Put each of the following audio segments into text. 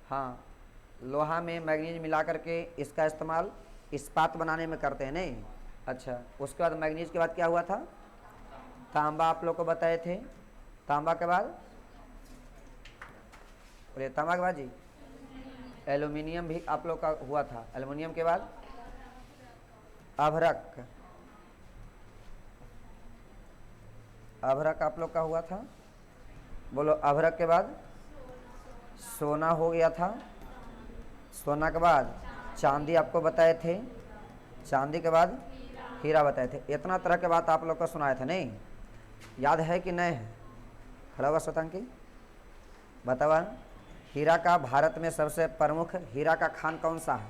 हाँ, लोहा में मैग्नीज मिला करके इसका इस्तेमाल इस्पात बनाने में करते हैं नहीं। अच्छा, उसके बाद मैग्नीज के बाद क्या हुआ था? तांबा आप लोग को बताए थे। तांबा के बाद बोले, तांबा के बाद जी एल्यूमिनियम भी आप लोग का हुआ था। एल्यूमिनियम के बाद अभ्रक, अभ्रक आप लोग का हुआ था। बोलो, अभ्रक के बाद सोना हो गया था। सोना के बाद चांदी आपको बताए थे। चांदी के बाद हीरा बताए थे। इतना तरह के बात आप लोग को सुनाया था नहीं? याद है कि नहीं है? खड़ा हुआ स्वतंकी बतावा। हीरा का भारत में सबसे प्रमुख हीरा का खान कौन सा है?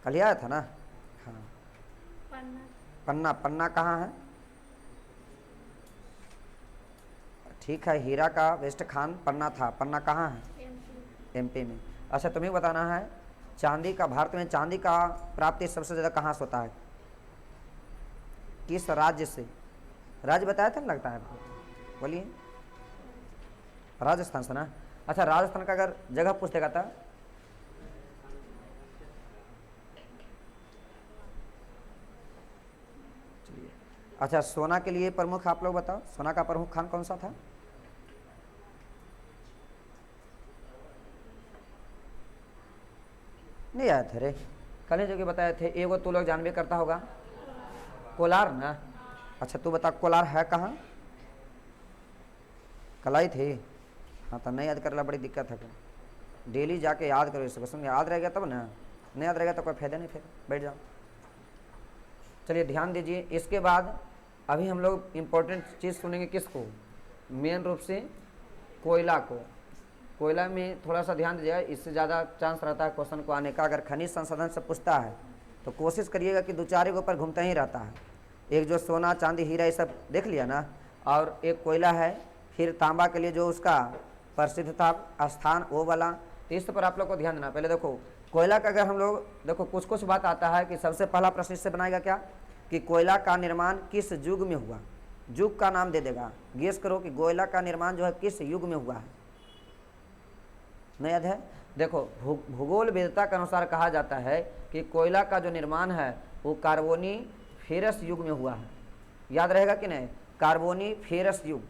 कल ही आया था ना? हाँ, पन्ना। पन्ना। पन्ना कहाँ है? ठीक है, हीरा का वेस्ट खान पन्ना था। पन्ना कहाँ है? एमपी में। अच्छा, तुम्हें बताना है चांदी का, भारत में चांदी का प्राप्ति सबसे ज़्यादा कहाँ से होता है? किस राज्य से? राज्य बताया था ना, लगता है आपको। बोलिए। राजस्थान से ना? अच्छा, राजस्थान का अगर जगह पूछ देगा था, चलिए। अच्छा, सोना के लिए प्रमुख आप लोग बताओ, सोना का प्रमुख खान कौन सा था? नहीं आया था रे, कल ही जो कि बताए थे। एगो तू लोग जानबे करता होगा, कोलार ना। अच्छा, तू बता कोलार है कहाँ? कलाई थी। हाँ, तो नहीं याद करला बड़ी दिक्कत है। डेली जाके याद करो इसको, समझ याद रहेगा तब ना। नहीं याद रहेगा तो कोई फायदा नहीं, फिर बैठ जाओ। चलिए ध्यान दीजिए। इसके बाद अभी हम लोग इम्पोर्टेंट चीज़ सुनेंगे। किसको? मेन रूप से कोयला को। कोयला में थोड़ा सा ध्यान दीजिएगा, इससे ज़्यादा चांस रहता है क्वेश्चन को आने का। अगर खनिज संसाधन से पूछता है तो कोशिश करिएगा कि दो चार के ऊपर घूमता ही रहता है। एक जो सोना चांदी हीरा ये सब देख लिया ना, और एक कोयला है। फिर तांबा के लिए जो उसका प्रसिद्ध था स्थान वो वाला, तो इस पर आप लोग को ध्यान देना। पहले देखो कोयला का, अगर हम लोग देखो कुछ कुछ बात आता है कि सबसे पहला प्रश्न इससे बनाएगा क्या कि कोयला का निर्माण किस युग में हुआ। युग का नाम दे देगा, गेस करो कि कोयला का निर्माण जो है किस युग में हुआ है। नहीं याद है? देखो भूगोल वेदता के अनुसार कहा जाता है कि कोयला का जो निर्माण है वो कार्बोनीफेरस युग में हुआ है। याद रहेगा कि नहीं? कार्बोनीफेरस युग,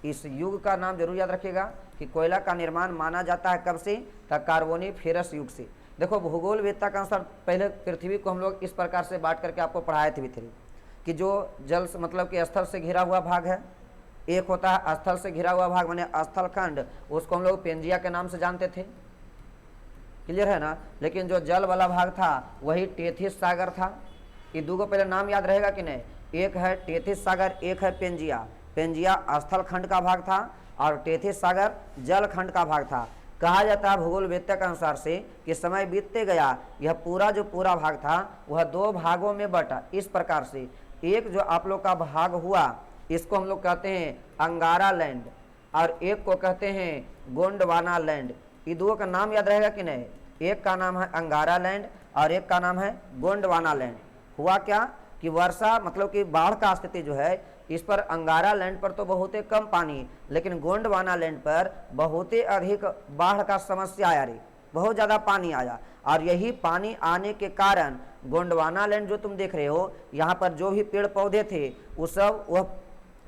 इस युग का नाम जरूर याद रखिएगा कि कोयला का निर्माण माना जाता है कब से? तक कार्बोनीफेरस युग से। देखो भूगोल वेदता के अनुसार पहले पृथ्वी को हम लोग इस प्रकार से बांट करके आपको पढ़ाए थे भी थे कि जो जल मतलब कि स्थल से घिरा हुआ भाग है, एक होता है स्थल से घिरा हुआ भाग माने स्थल खंड, उसको हम लोग पेंजिया के नाम से जानते थे। क्लियर है ना? लेकिन जो जल वाला भाग था वही टेथिस सागर था। ये दो को पहले नाम याद रहेगा कि नहीं? एक है टेथिस सागर, एक है पेंजिया। पेंजिया स्थल खंड का भाग था और टेथिस सागर जल खंड का भाग था। कहा जाता है भूगोल वेत्ता के अनुसार से कि समय बीतते गया यह पूरा जो पूरा भाग था वह दो भागों में बटा। इस प्रकार से एक जो आप लोग का भाग हुआ इसको हम लोग कहते हैं अंगारा लैंड, और एक को कहते हैं गोंडवाना लैंड। ये दो का नाम याद रहेगा कि नहीं? एक का नाम है अंगारा लैंड और एक का नाम है गोंडवाना लैंड। हुआ क्या कि वर्षा मतलब कि बाढ़ का स्थिति जो है इस पर अंगारा लैंड पर तो बहुत ही कम पानी, लेकिन गोंडवाना लैंड पर बहुत ही अधिक बाढ़ का समस्या आया रे, बहुत ज़्यादा पानी आया। और यही पानी आने के कारण गोंडवाना लैंड जो तुम देख रहे हो यहाँ पर जो भी पेड़ पौधे थे वो सब वह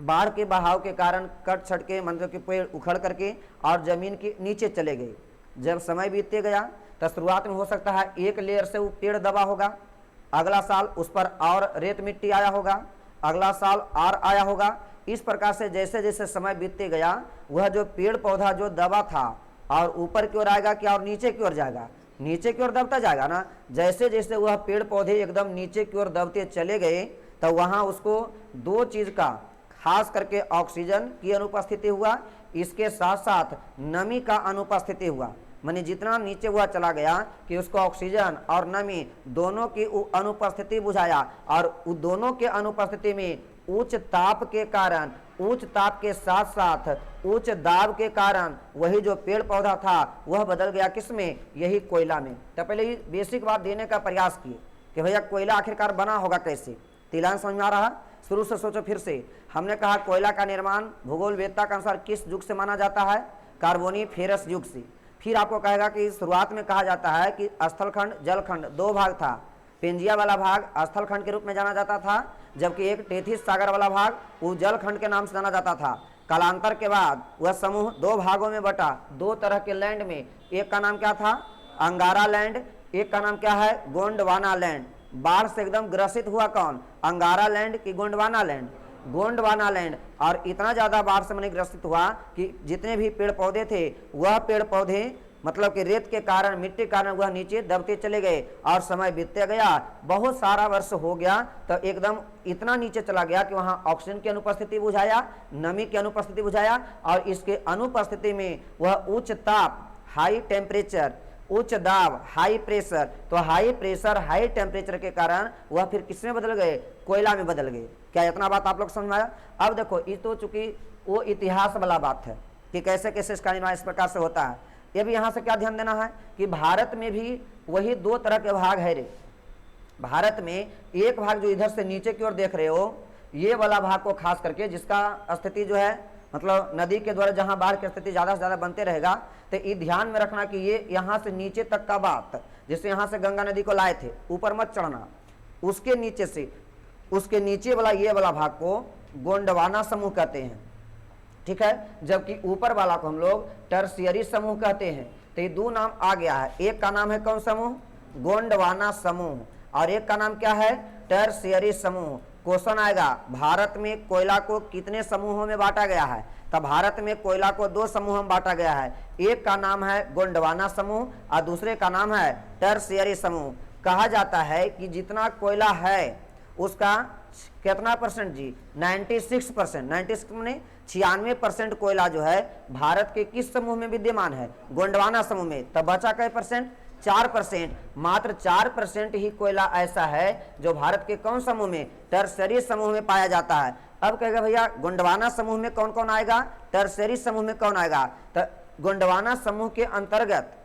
बाढ़ के बहाव के कारण कट छट के मतलब कि पेड़ उखड़ करके और ज़मीन के नीचे चले गए। जब समय बीतते गया तो शुरुआत में हो सकता है एक लेयर से वो पेड़ दबा होगा, अगला साल उस पर और रेत मिट्टी आया होगा, अगला साल और आया होगा। इस प्रकार से जैसे जैसे समय बीतते गया वह जो पेड़ पौधा जो दबा था और ऊपर की ओर आएगा क्या और नीचे की ओर जाएगा? नीचे की ओर दबता जाएगा ना। जैसे जैसे वह पेड़ पौधे एकदम नीचे की ओर दबते चले गए तो वहाँ उसको दो चीज़ का खास करके ऑक्सीजन की अनुपस्थिति हुआ, इसके साथ साथ नमी का अनुपस्थिति हुआ। माने जितना नीचे हुआ चला गया कि उसको ऑक्सीजन और नमी दोनों की अनुपस्थिति बुझाया, और दोनों के अनुपस्थिति में उच्च ताप के कारण, उच्च ताप के साथ साथ उच्च दाब के कारण वही जो पेड़ पौधा था वह बदल गया किसमें? यही कोयला में। तो पहले ही बेसिक बात देने का प्रयास किए कि भैया कोयला आखिरकार बना होगा कैसे। तिलान समझ में आ रहा? शुरू से सोचो फिर से। हमने कहा कोयला का निर्माण भूगोल वेदता के अनुसार किस युग से माना जाता है? कार्बोनीफेरस युग से। फिर आपको कहेगा कि शुरुआत में कहा जाता है कि स्थलखंड जलखंड दो भाग था। पेंजिया वाला भाग स्थलखंड के रूप में जाना जाता था, जबकि एक टेथिस सागर वाला भाग वो जलखंड के नाम से जाना जाता था। कालांतर के बाद वह समूह दो भागों में बटा। दो तरह के लैंड में, एक का नाम क्या था, अंगारा लैंड, एक का नाम क्या है, गोंडवाना लैंड। बाढ़ से एकदम ग्रसित हुआ कौन, अंगारा लैंड की गोंडवाना लैंड, गोंडवाना लैंड। और इतना ज़्यादा बाढ़ से मैंने ग्रसित हुआ कि जितने भी पेड़ पौधे थे वह पेड़ पौधे मतलब कि रेत के कारण, मिट्टी के कारण वह नीचे दबते चले गए और समय बीतते गया। बहुत सारा वर्ष हो गया तो एकदम इतना नीचे चला गया कि वहाँ ऑक्सीजन की अनुपस्थिति बुझाया, नमी की अनुपस्थिति बुझाया, और इसके अनुपस्थिति में वह उच्च ताप हाई टेम्परेचर, उच्च दाब हाई प्रेशर, तो हाई प्रेशर हाई टेम्परेचर के कारण वह फिर किसमें बदल गए, कोयला में बदल गए। क्या इतना बात आप लोग समझ में आया? अब देखो ये तो चूंकि वो इतिहास वाला बात है कि कैसे कैसे इसका निर्माण इस प्रकार से होता है। ये भी यहाँ से क्या ध्यान देना है कि भारत में भी वही दो तरह के भाग है रे। भारत में एक भाग जो इधर से नीचे की ओर देख रहे हो, ये वाला भाग को खास करके जिसका स्थिति जो है मतलब नदी के द्वारा जहाँ बाढ़ की स्थिति ज़्यादा से ज़्यादा बनते रहेगा, तो ये ध्यान में रखना कि ये यहाँ से नीचे तक का बात, जैसे यहाँ से गंगा नदी को लाए थे, ऊपर मत चढ़ना, उसके नीचे से उसके नीचे वाला ये वाला भाग को गोंडवाना समूह कहते हैं, ठीक है। जबकि ऊपर वाला को हम लोग टर्शियरी समूह कहते हैं। तो ये दो नाम आ गया है, एक का नाम है कौन समूह, गोंडवाना समूह, और एक का नाम क्या है, टर्शियरी समूह। क्वेश्चन आएगा भारत में कोयला को कितने समूहों में बांटा गया है, तब भारत में कोयला को दो समूहों में बांटा गया है, एक का नाम है गोंडवाना समूह और दूसरे का नाम है टर्शियरी समूह। कहा जाता है कि जितना कोयला है उसका कितना परसेंट जी, 96%, 96 में 96% कोयला जो है भारत के किस समूह में विद्यमान है, गोंडवाना समूह में। तब बचा कई परसेंट, 4%। मात्र 4% ही कोयला ऐसा है जो भारत के कौन समूह में, टर्शियरी समूह में पाया जाता है। अब कहेगा भैया गोंडवाना समूह में कौन कौन आएगा, टर्शियरी समूह में कौन आएगा। तो गोंडवाना समूह के अंतर्गत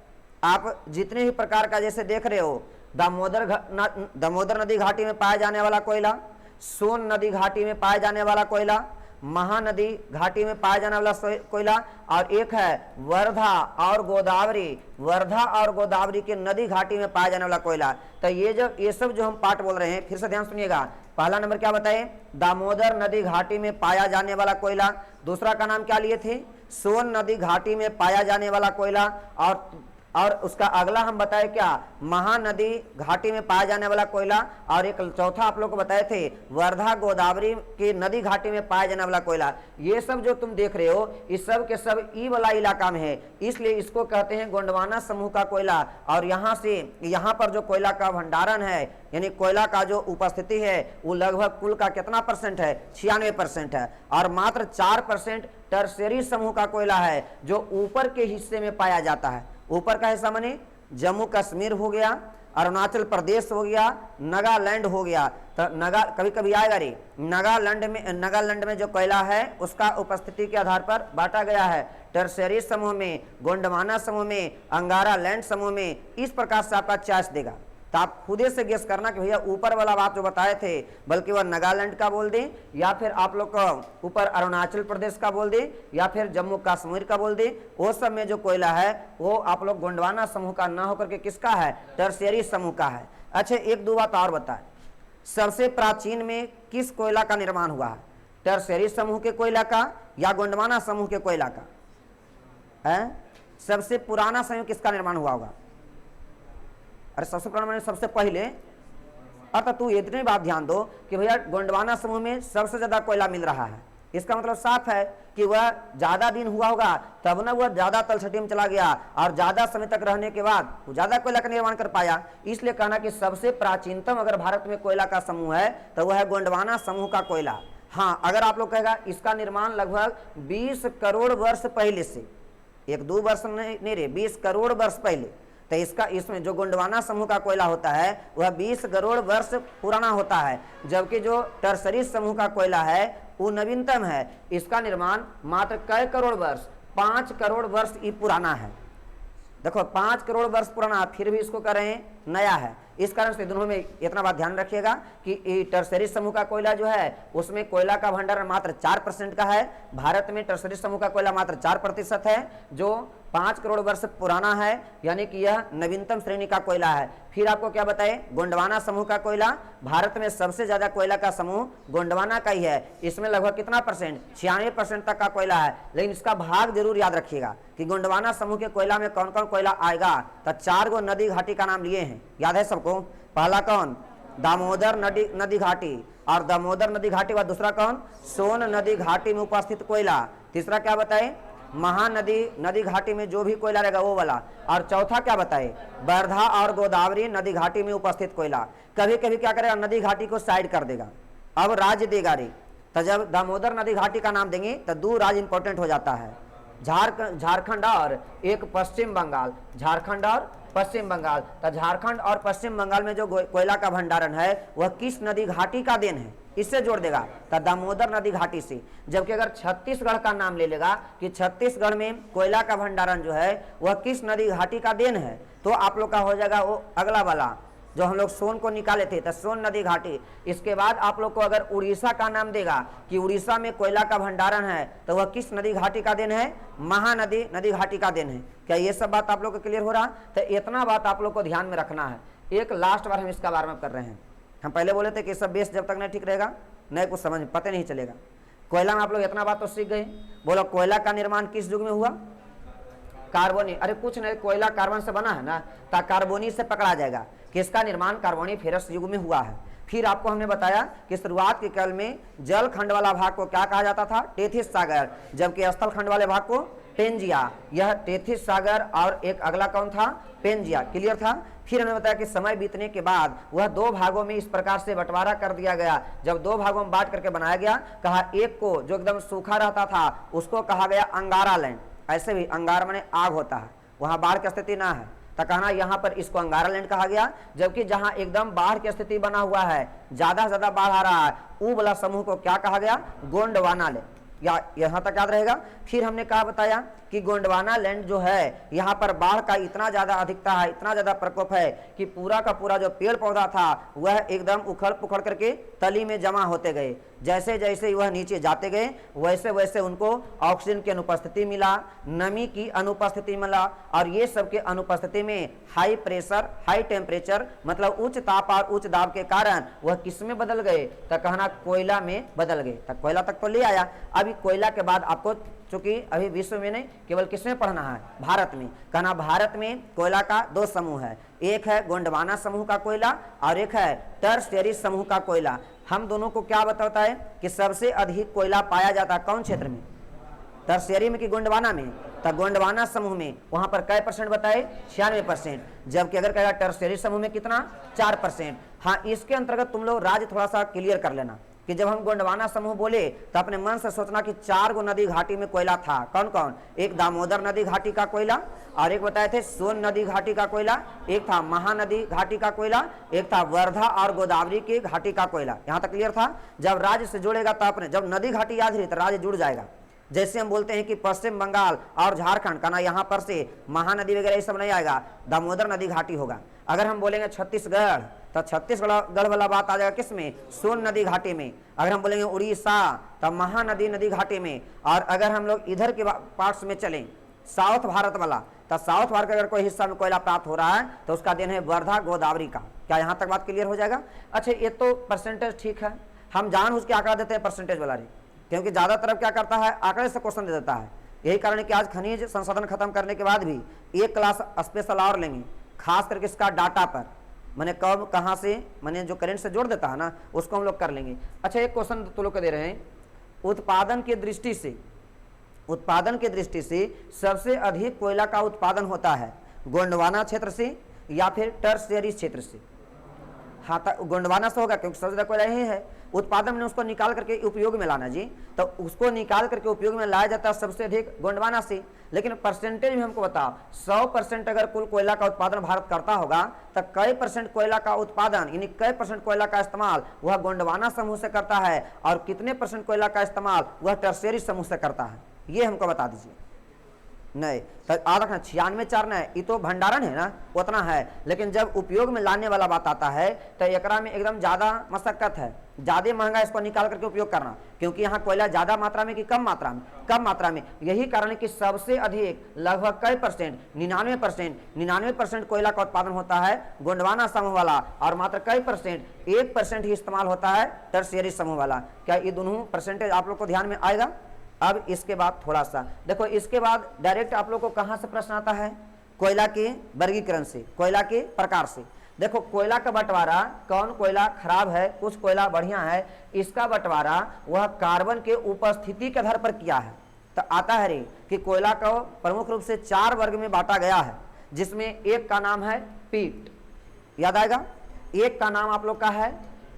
आप जितने भी प्रकार का जैसे देख रहे हो, दामोदर नदी घाटी में पाया जाने वाला कोयला, सोन नदी घाटी में पाया जाने वाला कोयला, महानदी घाटी में पाया जाने वाला कोयला, और एक है वर्धा और गोदावरी, वर्धा और गोदावरी के नदी घाटी में पाया जाने वाला कोयला। तो ये सब जो हम पाठ बोल रहे हैं, फिर से ध्यान सुनिएगा। पहला नंबर क्या बताए, दामोदर नदी घाटी में पाया जाने वाला कोयला। दूसरा का नाम क्या लिए थे, सोन नदी घाटी में पाया जाने वाला कोयला। और उसका अगला हम बताए क्या, महानदी घाटी में पाया जाने वाला कोयला। और एक चौथा आप लोग को बताए थे वर्धा गोदावरी की नदी घाटी में पाया जाने वाला कोयला। ये सब जो तुम देख रहे हो इस सब के सब ई वाला इलाका में है, इसलिए इसको कहते हैं गोंडवाना समूह का कोयला। और यहाँ पर जो कोयला का भंडारण है, यानी कोयला का जो उपस्थिति है वो लगभग कुल का कितना परसेंट है, 96% है। और मात्र 4% टर्शियरी समूह का कोयला है जो ऊपर के हिस्से में पाया जाता है। ऊपर का हिस्सा माने जम्मू कश्मीर हो गया, अरुणाचल प्रदेश हो गया, नागालैंड हो गया। तो कभी कभी आएगा रे, नागालैंड में जो कोयला है उसका उपस्थिति के आधार पर बांटा गया है, टर्शियरी समूह में, गोंडवाना समूह में, अंगारा लैंड समूह में। इस प्रकार से आपका चॉइस देगा। तो आप खुदे से गेस करना कि भैया ऊपर वाला बात जो बताए थे बल्कि वह नागालैंड का बोल दें, या फिर आप लोग को ऊपर अरुणाचल प्रदेश का बोल दें, या फिर जम्मू कश्मीर का बोल दें। वो सब में जो कोयला है वो आप लोग गोंडवाना समूह का ना होकर के किसका है, टर्शियरी समूह का है। अच्छा एक दो बात और बताए, सबसे प्राचीन में किस कोयला का निर्माण हुआ है, टर्शियरी समूह के कोयला का या गोंडवाना समूह के कोयला का है? सबसे पुराना समूह किसका निर्माण हुआ होगा? अरे सबसे पुराना सबसे पहले। अर्थात तू इतनी बात ध्यान दो कि भैया गोंडवाना समूह में सबसे ज्यादा कोयला मिल रहा है, इसका मतलब साफ है कि वह ज्यादा दिन हुआ होगा तब ना वह ज्यादा तलछटी में चला गया, और ज्यादा समय तक रहने के बाद वो ज्यादा कोयला का निर्माण कर पाया। इसलिए कहना कि सबसे प्राचीनतम अगर भारत में कोयला का समूह है तो वह है गोंडवाना समूह का कोयला। हाँ, अगर आप लोग कहेगा इसका निर्माण लगभग 20 करोड़ वर्ष पहले से, 1-2 वर्ष नहीं रे, 20 करोड़ वर्ष पहले, तो इसमें जो गोंडवाना समूह का कोयला होता है वह 20 करोड़ वर्ष पुराना होता है, जबकि जो टर्शियरी समूह का कोयला है वो नवीनतम है। इसका निर्माण मात्र कई करोड़ वर्ष, 5 करोड़ वर्ष ये पुराना है। देखो 5 करोड़ वर्ष पुराना, फिर भी इसको कह रहे हैं नया है। इस कारण से दोनों में इतना बात ध्यान रखिएगा कि टर्सरी समूह का कोयला जो है उसमें कोयला का भंडारण मात्र 4% का है। भारत में टर्सरी समूह का कोयला मात्र 4% है, जो 5 करोड़ वर्ष पुराना है, यानी कि यह नवीनतम श्रेणी का कोयला है। फिर आपको क्या बताए, गोंडवाना समूह का कोयला, भारत में सबसे ज्यादा कोयला का समूह गोंडवाना का ही है। इसमें लगभग कितना परसेंट, 96% तक का कोयला है। लेकिन इसका भाग जरूर याद रखिएगा कि गोंडवाना समूह के कोयला में कौन कौन कोयला आएगा। तो 4 गो नदी घाटी का नाम लिए हैं, याद है सबको। पहला कौन, दामोदर नदी घाटी, और दामोदर नदी घाटी व दूसरा कौन, सोन नदी घाटी में उपस्थित कोयला। तीसरा क्या बताए, महानदी नदी घाटी में जो भी कोयला रहेगा वो वाला। और चौथा क्या बताए, वर्धा और गोदावरी नदी घाटी में उपस्थित कोयला। कभी कभी क्या करेगा, नदी घाटी को साइड कर देगा, अब राज्य देगा रे। तो जब दामोदर नदी घाटी का नाम देंगे तो 2 राज्य इंपॉर्टेंट हो जाता है, झारखंड और एक पश्चिम बंगाल। झारखंड और पश्चिम बंगाल। तो झारखंड और पश्चिम बंगाल में जो कोयला का भंडारण है वह किस नदी घाटी का देन है, इससे जोड़ देगा तो दामोदर नदी घाटी से। जबकि अगर छत्तीसगढ़ का नाम ले लेगा कि छत्तीसगढ़ में कोयला का भंडारण जो है वह किस नदी घाटी का देन है, तो आप लोग का हो जाएगा वो अगला वाला जो हम लोग सोन को निकाले थे, तो सोन नदी घाटी। इसके बाद आप लोग को अगर उड़ीसा का नाम देगा कि उड़ीसा में कोयला का भंडारण है, तो वह किस नदी घाटी का देन है, महानदी नदी घाटी का देन है। क्या ये सब बात आप लोग को क्लियर हो रहा? तो इतना बात आप लोग को ध्यान में रखना है। एक लास्ट बार हम इसका बारे में कर रहे हैं। हम पहले बोले थे कि सब बेस जब तक नहीं ठीक रहेगा नहीं कुछ समझ पता नहीं चलेगा। कोयला में आप लोग इतना बात तो सीख गए। बोलो कोयला का निर्माण किस युग में हुआ? कार्बोनी। अरे कुछ नहीं, कोयला कार्बन से बना है ना, तो कार्बोनी से पकड़ा जाएगा कि इसका निर्माण कार्बोनीफेरस युग में हुआ है। फिर आपको हमने बताया कि शुरुआत के काल में जल खंड वाला भाग को क्या कहा जाता था, टेथिस सागर, जबकि स्थल खंड वाले भाग को पेंजिया। यह टेथिस सागर और एक अगला कौन था, पेंजिया। क्लियर था? फिर हमें बताया कि समय बीतने के बाद वह 2 भागों में इस प्रकार से बंटवारा कर दिया गया। जब 2 भागों में बांट करके बनाया गया, कहा एक को जो एकदम सूखा रहता था उसको कहा गया अंगारा लैंड। ऐसे भी अंगार माने आग होता है, वहां बाढ़ की स्थिति ना है, तो कहना यहाँ पर इसको अंगारा लैंड कहा गया। जबकि जहां एकदम बाढ़ की स्थिति बना हुआ है, ज्यादा से ज्यादा बाढ़ आ रहा है, वो वाला समूह को क्या कहा गया, गोंडवाना लैंड। या यहाँ तक याद रहेगा। फिर हमने कहा बताया कि गोंडवाना लैंड जो है यहाँ पर बाढ़ का इतना ज्यादा अधिकता है, इतना ज्यादा प्रकोप है कि पूरा का पूरा जो पेड़ पौधा था वह एकदम उखड़ पुखड़ करके तली में जमा होते गए। जैसे जैसे वह नीचे जाते गए वैसे वैसे उनको ऑक्सीजन की अनुपस्थिति मिला, नमी की अनुपस्थिति मिला, और ये सब के अनुपस्थिति में हाई प्रेशर, हाई टेम्परेचर मतलब उच्च ताप और उच्च दाब के कारण वह किस में बदल गए, तो कहना कोयला में बदल गए। तो कोयला तक तो ले आया। अभी कोयला के बाद आपको चूंकि अभी विश्व में नहीं केवल किसमें पढ़ना है, भारत में। कहना भारत में कोयला का 2 समूह है, एक है गोंडवाना समूह का कोयला और एक है टर्शियरी समूह का कोयला। हम दोनों को क्या बताता है कि सबसे अधिक कोयला पाया जाता है कौन क्षेत्र में, टर्शियरी में कि गोंडवाना में? तो गोंडवाना समूह में वहां पर कै % बताए, 96%। जबकि अगर कहेगा टर्शियरी समूह में कितना, 4%। हाँ, इसके अंतर्गत तुम लोग राज्य थोड़ा सा क्लियर कर लेना कि जब हम गोंडवाना समूह बोले तो अपने मन से सोचना कि 4 गो नदी घाटी में कोयला था। कौन कौन? एक दामोदर नदी घाटी का कोयला, और एक बताए थे सोन नदी घाटी का कोयला, एक था महानदी घाटी का कोयला, एक था वर्धा और गोदावरी की घाटी का कोयला। यहाँ तक क्लियर था? जब राज्य से जुड़ेगा तो अपने जब नदी घाटी याद रही तो राज्य जुड़ जाएगा। जैसे हम बोलते हैं कि पश्चिम बंगाल और झारखंड का ना, यहाँ पर से महानदी वगैरह ये सब नहीं आएगा, दामोदर नदी घाटी होगा। अगर हम बोलेंगे छत्तीसगढ़ तो छत्तीसगढ़ वाला बात आ जाएगा किसमें, सोन नदी घाटी में। अगर हम बोलेंगे उड़ीसा तो महानदी नदी घाटी में। और अगर हम लोग इधर के पार्ट्स में चलें, साउथ भारत वाला, तो साउथ भारत का अगर कोई हिस्सा में कोयला प्राप्त हो रहा है तो उसका देन है वर्धा गोदावरी का। क्या यहाँ तक बात क्लियर हो जाएगा? अच्छा, ये तो परसेंटेज ठीक है, हम जानबूझ के आंकड़ा देते हैं परसेंटेज वाला रे, क्योंकि ज्यादातर क्या करता है, आंकड़े से क्वेश्चन दे देता है। यही कारण है कि आज खनिज संसाधन खत्म करने के बाद भी एक क्लास स्पेशल और लेंगे, खास करके इसका डाटा पर, मैंने कब कहाँ से, मैंने जो करंट से जोड़ देता है ना उसको हम लोग कर लेंगे। अच्छा, एक क्वेश्चन तो लोग को दे रहे हैं, उत्पादन की दृष्टि से सबसे अधिक कोयला का उत्पादन होता है गोंडवाना क्षेत्र से या फिर टर्शियरी क्षेत्र से? हाँ, गोंडवाना से होगा क्योंकि सबसे ज्यादा कोयला यही है। उत्पादन में उसको निकाल करके उपयोग में लाना जी, तो उसको निकाल करके उपयोग में लाया जाता है सबसे अधिक गोंडवाना से। लेकिन परसेंटेज में हमको बताओ, 100% अगर कुल कोयला का उत्पादन भारत करता होगा तो कै % कोयला का उत्पादन यानी कै % कोयला का इस्तेमाल वह गोंडवाना समूह से करता है और कितने % कोयला का इस्तेमाल वह टर्शियरी समूह से करता है, ये हमको बता दीजिए। नहीं, तो याद रखना 96 नहीं, ये तो भंडारण है ना, उतना है, लेकिन जब उपयोग में लाने वाला बात आता है तो एकरा में एकदम ज़्यादा मशक्कत है, ज़्यादा महंगा इसको निकाल करके उपयोग करना, क्योंकि यहाँ कोयला ज़्यादा मात्रा में कि कम मात्रा में, कम मात्रा में। यही कारण है कि सबसे अधिक लगभग कई परसेंट 99% कोयला का उत्पादन होता है गोंडवाना समूह वाला, और मात्र कई परसेंट 1% ही इस्तेमाल होता है टर्शियरी समूह वाला। क्या ये दोनों परसेंटेज आप लोग को ध्यान में आएगा? अब इसके बाद थोड़ा सा देखो, इसके बाद डायरेक्ट आप लोग को कहाँ से प्रश्न आता है? कोयला के वर्गीकरण से, कोयला के प्रकार से। देखो कोयला का बंटवारा, कौन कोयला खराब है, कुछ कोयला बढ़िया है, इसका बंटवारा वह कार्बन के उपस्थिति के आधार पर किया है। तो आता है रे कि कोयला को प्रमुख रूप से 4 वर्ग में बांटा गया है, जिसमें एक का नाम है पीट, याद आएगा, एक का नाम आप लोग का है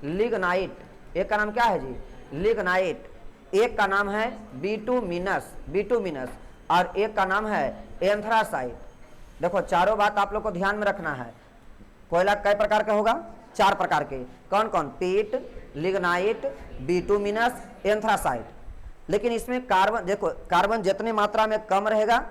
लिग्नाइट, एक का नाम क्या है जी? लिग्नाइट, एक का नाम है बिटुमिनस, और एक का नाम है एंथ्रासाइट। देखो चारों बात आप लोग को ध्यान में रखना है। कोयला कई प्रकार का होगा? 4 प्रकार के। कौन कौन? पीट, लिग्नाइट, बिटुमिनस, एंथ्रासाइट। लेकिन इसमें कार्बन, देखो कार्बन जितने मात्रा में कम रहेगा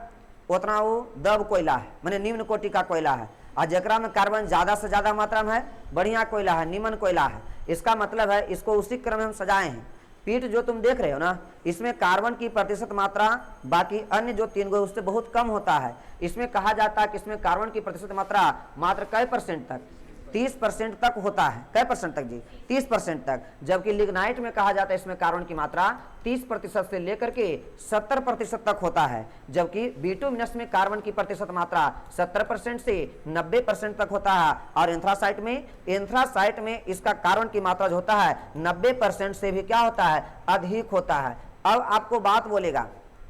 उतना वो दब कोयला है, माने निम्न कोटि का कोयला है, और जकरा में कार्बन ज़्यादा से ज़्यादा मात्रा में है बढ़िया कोयला है, निम्न कोयला है। इसका मतलब है इसको उसी क्रम में हम सजाए हैं। पीट जो तुम देख रहे हो ना, इसमें कार्बन की प्रतिशत मात्रा बाकी अन्य जो 3 गो उससे बहुत कम होता है। इसमें कहा जाता है कि इसमें कार्बन की प्रतिशत मात्रा मात्र कई परसेंट तक, 30% तक होता है। कै परसेंट तक जी? 30% तक। जबकि लिग्नाइट में कहा जाता है इसमें कार्बन की मात्रा 30% से लेकर के 70% तक होता है। जबकि बिटुमिनस में कार्बन की प्रतिशत मात्रा 70% से 90% तक होता है। और एंथ्रासाइट में इसका कार्बन की मात्रा जो होता है 90% से भी क्या होता है? अधिक होता है। अब आपको बात बोलेगा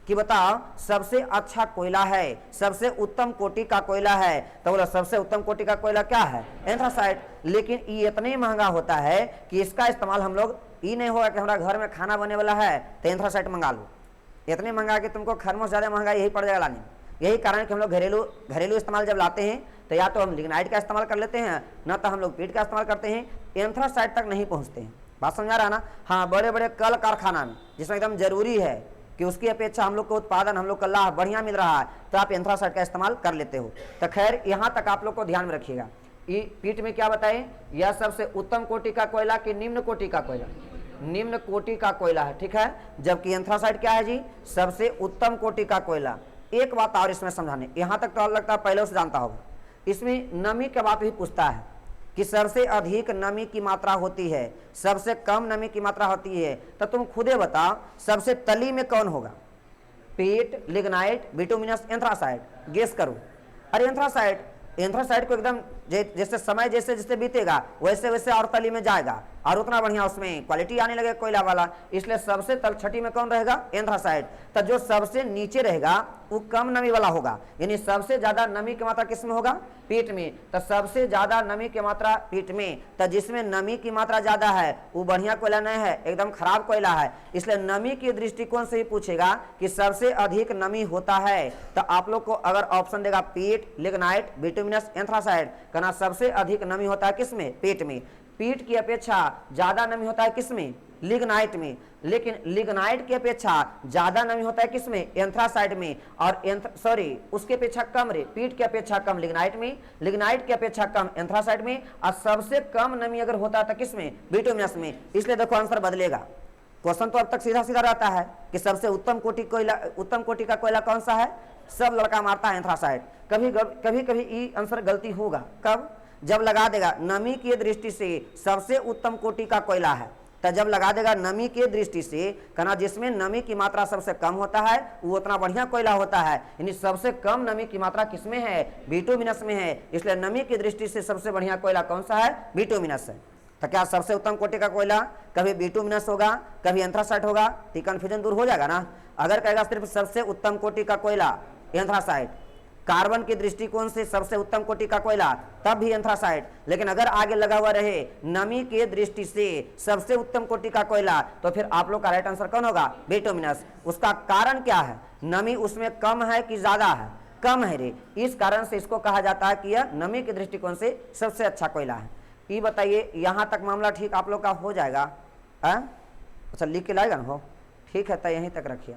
कि बताओ सबसे अच्छा कोयला है, सबसे उत्तम कोटि का कोयला है, तो बोला सबसे उत्तम कोटि का कोयला क्या है? एंथ्रासाइट। लेकिन ये इतने महंगा होता है कि इसका इस्तेमाल हम लोग, ये नहीं होगा कि हमारा घर में खाना बनने वाला है तो एंथ्रासाइट मंगा लो, इतने महंगा कि तुमको खरमोश ज़्यादा महंगा यही पड़ जाएगा लाने। यही कारण है कि हम लोग घरेलू इस्तेमाल जब लाते हैं तो या तो हम लिग्नाइट का इस्तेमाल कर लेते हैं, न तो हम लोग पीट का इस्तेमाल करते हैं, एंथ्रासाइट तक नहीं पहुँचते हैं। बात समझा रहा ना? हाँ, बड़े बड़े कल कारखाना में जिसमें एकदम जरूरी है कि उसकी अपेक्षा हम लोग को उत्पादन, हम लोग का लाभ बढ़िया मिल रहा है, तो आप एंथ्रासाइट का इस्तेमाल कर लेते हो। तो खैर यहाँ तक आप लोग को ध्यान में रखिएगा। ये पीट में क्या बताएं? यह सबसे उत्तम कोटि का कोयला कि निम्न कोटि का कोयला? निम्न कोटि का कोयला है, ठीक है। जबकि एंथ्रासाइट क्या है जी? सबसे उत्तम कोटि का कोयला। एक बात और इसमें समझाने, यहाँ तक तो लगता है पहले से जानता होगा, इसमें नमी के बात भी पूछता है कि सबसे अधिक नमी की मात्रा होती है, सबसे कम नमी की मात्रा होती है, तो तुम खुदे बताओ सबसे तली में कौन होगा? पीट, लिग्नाइट, बिटुमिनस, एंथ्रासाइट? गेस करो। अरे एंथ्रासाइट को एकदम जैसे समय जैसे बीतेगा वैसे वैसे और तली में जाएगा और उतना बढ़िया उसमें क्वालिटी आने लगे कोयला वाला, इसलिए सबसे तलछटी में कौन रहेगा? एंथ्रासाइट। तो जो सबसे नीचे रहेगा वो कम नमी वाला होगा, यानी सबसे ज्यादा नमी की मात्रा किसमें होगा? पीट में। तो सबसे ज्यादा नमी की मात्रा पीट में, तो जिसमें नमी की मात्रा ज्यादा है वो बढ़िया कोयला नहीं है, एकदम खराब कोयला है। इसलिए नमी के दृष्टिकोण से ही पूछेगा कि सबसे अधिक नमी होता है, तो आप लोग को अगर ऑप्शन देगा पीट, लिग्नाइट, बिटुमिनस, एंथ्रासाइट, कहना सबसे अधिक नमी होता है किसमें? पीट में। पीट की अपेक्षा ज्यादा नमी होता है किसमें? लिग्नाइट में। लेकिन लिग्नाइट की अपेक्षा ज्यादा नमी होता है किसमें? एंथ्रासाइट में। और उसके अपेक्षा कम रे, पीट की अपेक्षा कम लिग्नाइट में, लिग्नाइट की अपेक्षा कम एंथ्रासाइट में, और सबसे कम नमी अगर होता था किसमें? बिटुमिनस में। इसलिए देखो आंसर बदलेगा। क्वेश्चन तो अब तक सीधा सीधा रहता है कि सबसे उत्तम कोटि का कोयला कौन सा है? सब लड़का मारता है एंथ्रासाइट। कभी कभी ये आंसर गलती होगा, कब? जब लगा देगा नमी की दृष्टि से सबसे उत्तम कोटि का कोयला है, तो जब लगा देगा नमी की दृष्टि से, कहना जिसमें नमी की मात्रा सबसे कम होता है वो उतना बढ़िया कोयला होता है, यानी सबसे कम नमी की मात्रा किसमें है? बिटुमिनस में है। इसलिए नमी की दृष्टि से सबसे बढ़िया कोयला कौन सा है? बिटुमिनस है। तो क्या सबसे उत्तम कोटि का कोयला कभी बिटुमिनस होगा, कभी एंथ्रासाइट होगा? तो कंफ्यूजन दूर हो जाएगा ना। अगर कहेगा सिर्फ सबसे उत्तम कोटि का कोयला एंथ्रासाइट, कार्बन के दृष्टिकोण से सबसे उत्तम कोटि का कोयला तब भी एंथ्रासाइट, लेकिन अगर आगे लगा हुआ रहे नमी के दृष्टि से सबसे उत्तम कोटि का कोयला, तो फिर आप लोग का राइट आंसर कौन होगा? बिटुमिनस। उसका कारण क्या है? नमी उसमें कम है कि ज्यादा है? कम है रे। इस कारण से इसको कहा जाता है कि यह नमी के दृष्टिकोण से सबसे अच्छा कोयला है। ये बताइए, यहाँ तक मामला ठीक आप लोग का हो जाएगा? अच्छा लिख के लाएगा ना? हो ठीक है, तो यहीं तक रखिए।